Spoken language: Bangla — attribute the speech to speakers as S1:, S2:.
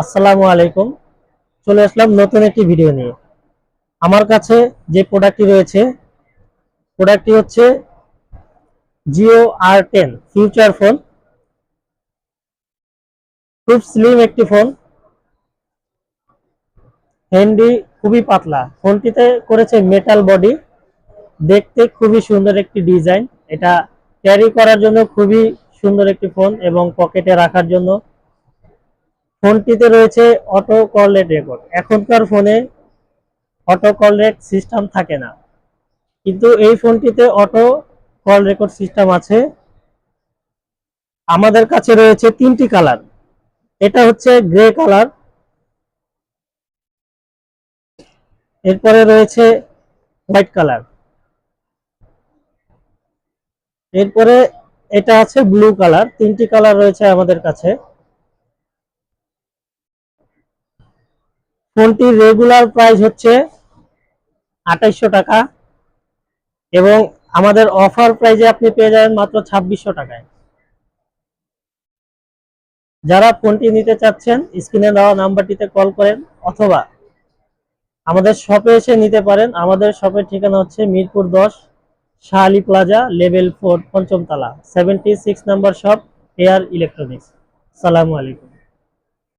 S1: আসসালামু আলাইকুম। চলে আসলাম নতুন একটি ভিডিও নিয়ে। আমার কাছে যে প্রোডাক্টটি রয়েছে, প্রোডাক্টটি হচ্ছে জিও R10 ফিউচার ফোন। খুব স্লিম একটি ফোন, হ্যান্ডি, খুবই পাতলা। ফোনটিতে করেছে মেটাল বডি, দেখতে খুবই সুন্দর একটি ডিজাইন। এটা ক্যারি করার জন্য খুবই সুন্দর একটি ফোন এবং পকেটে রাখার জন্য। ফোনটিতে রয়েছে অটো কল রেকর্ড। এখনকার ফোনে অটো কল সিস্টেম থাকে না, কিন্তু এই ফোনটিতে অটো কল রেকর্ড সিস্টেম আছে। আমাদের কাছে রয়েছে তিনটি কালার। এটা হচ্ছে গ্রে কালার, এরপরে রয়েছে হোয়াইট কালার, এরপরে এটা আছে ব্লু কালার। তিনটি কালার রয়েছে আমাদের কাছে। ফোনটির রেগুলার প্রাইস হচ্ছে 2800 টাকা এবং আমাদের অফার প্রাইজে আপনি পেয়ে যাবেন মাত্র 2600 টাকায়। যারা ফোনটি নিতে চাচ্ছেন স্ক্রিনে দেওয়া নাম্বারটিতে কল করেন অথবা আমাদের শপে এসে নিতে পারেন। আমাদের শপের ঠিকানা হচ্ছে মিরপুর 10, শাহ আলী প্লাজা, লেভেল 4, পঞ্চম তলা, 76 নাম্বার শপ, এয়ার ইলেকট্রনিক্স। আসসালামু আলাইকুম।